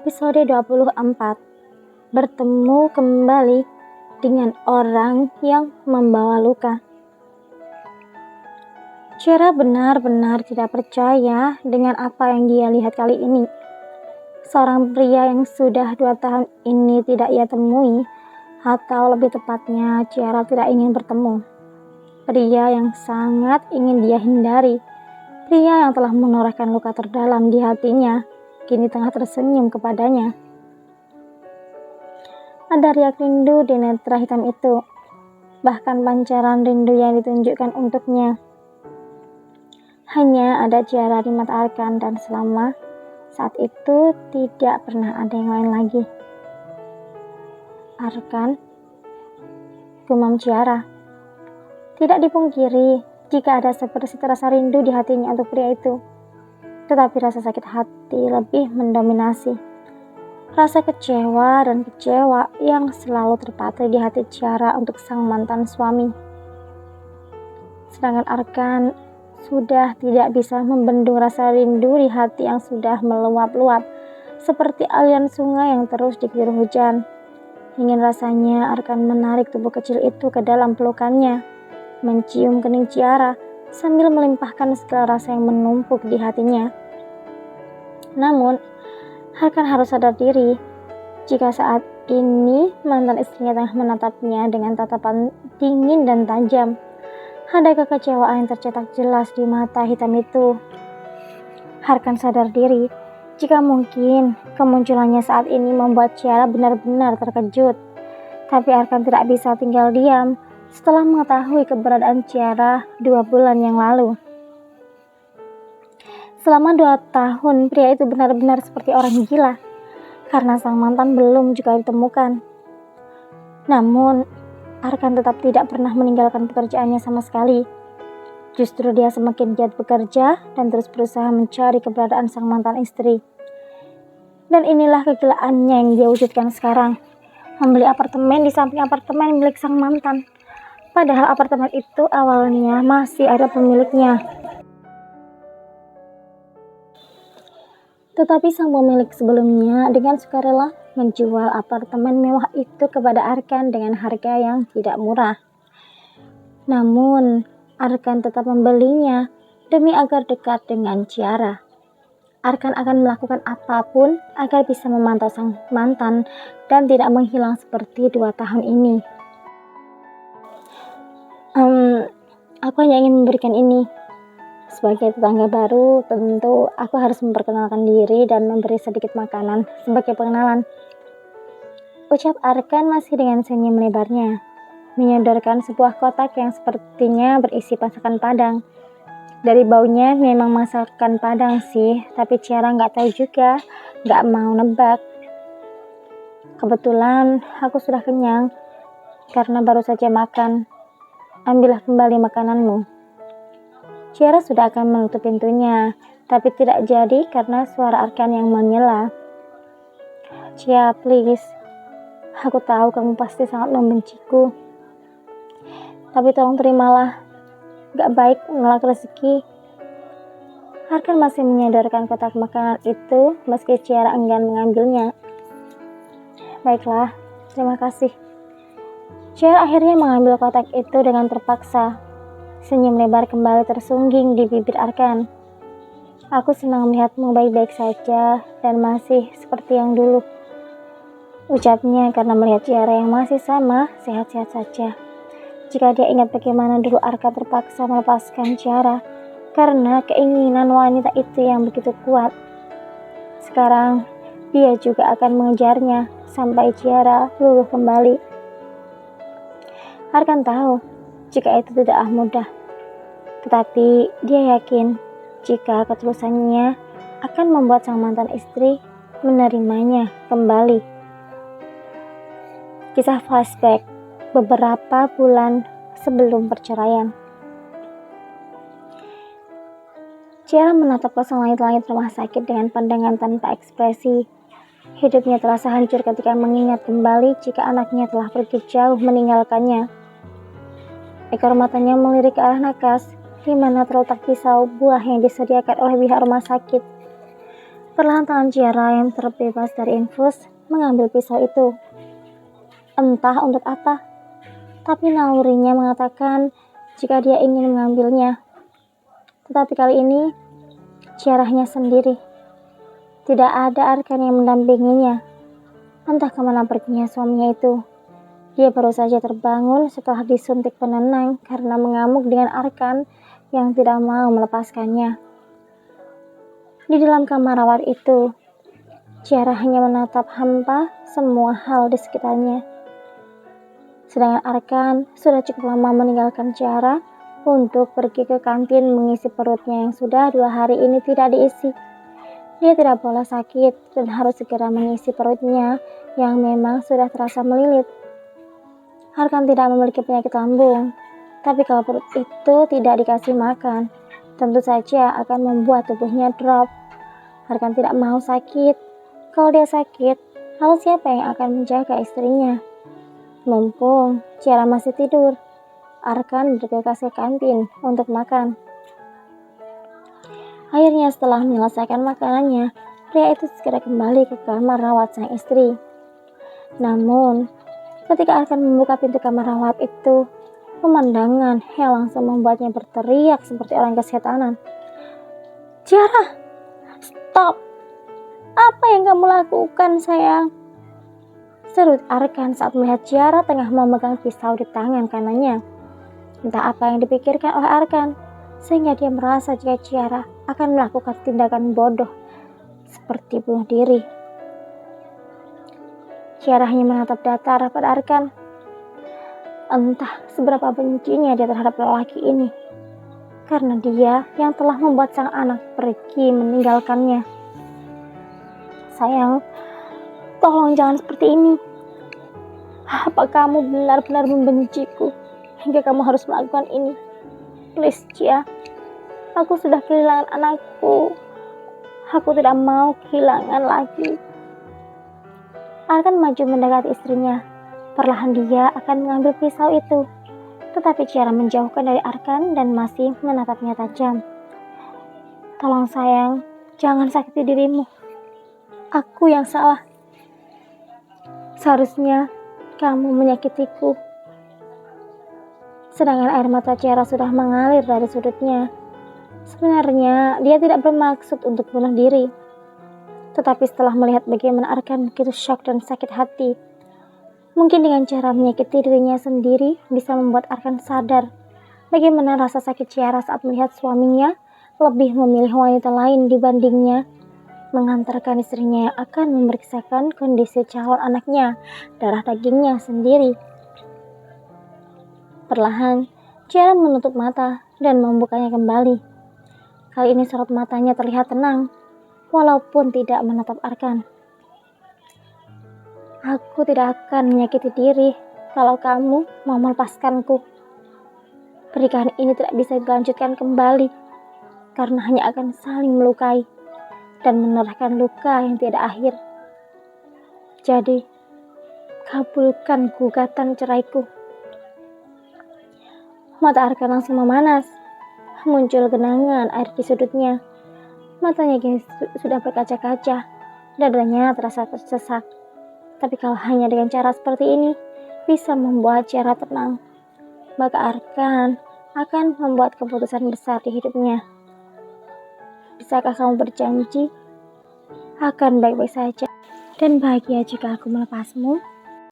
Episode 24. Bertemu kembali dengan orang yang membawa luka. Ciara benar-benar tidak percaya dengan apa yang dia lihat kali ini. Seorang pria yang sudah 2 tahun ini tidak ia temui, atau lebih tepatnya Ciara tidak ingin bertemu. Pria yang sangat ingin dia hindari. Pria yang telah menorehkan luka terdalam di hatinya, kini tengah tersenyum kepadanya. Ada riak rindu di netra hitam itu, bahkan pancaran rindu yang ditunjukkan untuknya. Hanya ada Ciara di mata Arkan, dan selama saat itu tidak pernah ada yang lain lagi. Arkan, gumam Ciara. Tidak dipungkiri jika ada seperti rasa rindu di hatinya untuk pria itu. Tetapi rasa sakit hati lebih mendominasi. Rasa kecewa dan kecewa yang selalu terpatri di hati Ciara untuk sang mantan suami. Sedangkan Arkan sudah tidak bisa membendung rasa rindu di hati yang sudah meluap-luap, seperti aliran sungai yang terus diguyur hujan. Ingin rasanya Arkan menarik tubuh kecil itu ke dalam pelukannya, mencium kening Ciara, sambil melimpahkan segala rasa yang menumpuk di hatinya. Namun, Arkan harus sadar diri jika saat ini mantan istrinya tengah menatapnya dengan tatapan dingin dan tajam. Ada kekecewaan yang tercetak jelas di mata hitam itu. Arkan sadar diri jika mungkin kemunculannya saat ini membuat Ciara benar-benar terkejut. Tapi Arkan tidak bisa tinggal diam setelah mengetahui keberadaan Ciara 2 bulan yang lalu. Selama 2 tahun, pria itu benar-benar seperti orang gila, karena sang mantan belum juga ditemukan. Namun, Arkan tetap tidak pernah meninggalkan pekerjaannya sama sekali. Justru dia semakin giat bekerja dan terus berusaha mencari keberadaan sang mantan istri. Dan inilah kegilaannya yang dia wujudkan sekarang. Membeli apartemen di samping apartemen milik sang mantan. Padahal apartemen itu awalnya masih ada pemiliknya. Tetapi sang pemilik sebelumnya dengan sukarela menjual apartemen mewah itu kepada Arkan dengan harga yang tidak murah. Namun, Arkan tetap membelinya demi agar dekat dengan Ciara. Arkan akan melakukan apapun agar bisa memantau sang mantan dan tidak menghilang seperti 2 tahun ini. Aku hanya ingin memberikan ini. Sebagai tetangga baru, tentu aku harus memperkenalkan diri dan memberi sedikit makanan sebagai pengenalan. Ucap Arkan masih dengan senyum lebarnya, menyodorkan sebuah kotak yang sepertinya berisi masakan Padang. Dari baunya memang masakan Padang sih, tapi Ciara nggak tahu juga, nggak mau nebak. Kebetulan aku sudah kenyang karena baru saja makan. Ambillah kembali makananmu. Ciara sudah akan menutup pintunya, tapi tidak jadi karena suara Arkan yang menyela. Cia, please. Aku tahu kamu pasti sangat membenciku. Tapi tolong terimalah. Gak baik menolak rezeki. Arkan masih menyodorkan kotak makanan itu meski Ciara enggan mengambilnya. Baiklah, terima kasih. Ciara akhirnya mengambil kotak itu dengan terpaksa. Senyum lebar kembali tersungging di bibir Arkan. Aku senang melihatmu baik-baik saja dan masih seperti yang dulu. Ucapnya karena melihat Ciara yang masih sama, sehat-sehat saja. Jika dia ingat bagaimana dulu Arkan terpaksa melepaskan Ciara karena keinginan wanita itu yang begitu kuat. Sekarang, dia juga akan mengejarnya sampai Ciara luluh kembali. Arkan tahu jika itu tidaklah mudah, tetapi dia yakin jika ketulusannya akan membuat sang mantan istri menerimanya kembali. Kisah flashback beberapa bulan sebelum perceraian. Ciara menatap kosong langit-langit rumah sakit dengan pandangan tanpa ekspresi. Hidupnya terasa hancur ketika mengingat kembali jika anaknya telah pergi jauh meninggalkannya. Ekor matanya melirik ke arah nakas, di mana terletak pisau buah yang disediakan oleh pihak rumah sakit. Perlahan tangan Ciara yang terbebas dari infus mengambil pisau itu. Entah untuk apa, tapi nalurinya mengatakan jika dia ingin mengambilnya. Tetapi kali ini, Ciaranya sendiri. Tidak ada Arkan yang mendampinginya. Entah kemana perginya suaminya itu. Dia baru saja terbangun setelah disuntik penenang karena mengamuk dengan Arkan yang tidak mau melepaskannya. Di dalam kamar rawat itu, Ciara hanya menatap hampa semua hal di sekitarnya. Sedangkan Arkan sudah cukup lama meninggalkan Ciara untuk pergi ke kantin mengisi perutnya yang sudah 2 hari ini tidak diisi. Dia tidak boleh sakit dan harus segera mengisi perutnya yang memang sudah terasa melilit. Arkan tidak memiliki penyakit lambung, tapi kalau perut itu tidak dikasih makan, tentu saja akan membuat tubuhnya drop. Arkan tidak mau sakit. Kalau dia sakit, lalu siapa yang akan menjaga istrinya? Mumpung Ciara masih tidur, Arkan bergegas ke kantin untuk makan. Akhirnya setelah menyelesaikan makanannya, pria itu segera kembali ke kamar rawat sang istri. Namun, ketika Arkan membuka pintu kamar rawat itu, pemandangan yang langsung membuatnya berteriak seperti orang kesetanan. Ciara, stop! Apa yang kamu lakukan, sayang? Seru Arkan saat melihat Ciara tengah memegang pisau di tangan kanannya. Entah apa yang dipikirkan oleh Arkan, sehingga dia merasa jika Ciara akan melakukan tindakan bodoh seperti bunuh diri. Ciara hanya menatap datar pada Arkan. Entah seberapa bencinya dia terhadap lelaki ini, karena dia yang telah membuat sang anak pergi meninggalkannya. Sayang, tolong jangan seperti ini. Apa kamu benar-benar membenciku hingga kamu harus melakukan ini? Please, Cia. Aku sudah kehilangan anakku. Aku tidak mau kehilangan lagi. Arkan maju mendekati istrinya. Perlahan dia akan mengambil pisau itu. Tetapi Ciara menjauhkan dari Arkan dan masih menatapnya tajam. Tolong sayang, jangan sakiti dirimu. Aku yang salah. Seharusnya kamu menyakitiku. Sedangkan air mata Ciara sudah mengalir dari sudutnya. Sebenarnya dia tidak bermaksud untuk bunuh diri. Tetapi setelah melihat bagaimana Arkan begitu syok dan sakit hati, mungkin dengan cara menyakiti dirinya sendiri bisa membuat Arkan sadar bagaimana rasa sakit Ciara saat melihat suaminya lebih memilih wanita lain dibandingnya, mengantarkan istrinya yang akan memeriksakan kondisi calon anaknya, darah dagingnya sendiri. Perlahan, Ciara menutup mata dan membukanya kembali. Kali ini sorot matanya terlihat tenang, walaupun tidak menatap Arkan. Aku tidak akan menyakiti diri kalau kamu mau melepaskanku. Pernikahan ini tidak bisa dilanjutkan kembali, karena hanya akan saling melukai dan menorehkan luka yang tidak akhir. Jadi, kabulkan gugatan ceraiku. Mata Arkan langsung memanas. Muncul genangan air di sudutnya. Matanya kini sudah berkaca-kaca. Dadanya terasa tersesak. Tapi kalau hanya dengan cara seperti ini bisa membuat Ciara tenang, maka Arkan akan membuat keputusan besar di hidupnya. Bisakah kamu berjanji akan baik-baik saja dan bahagia jika aku melepasmu?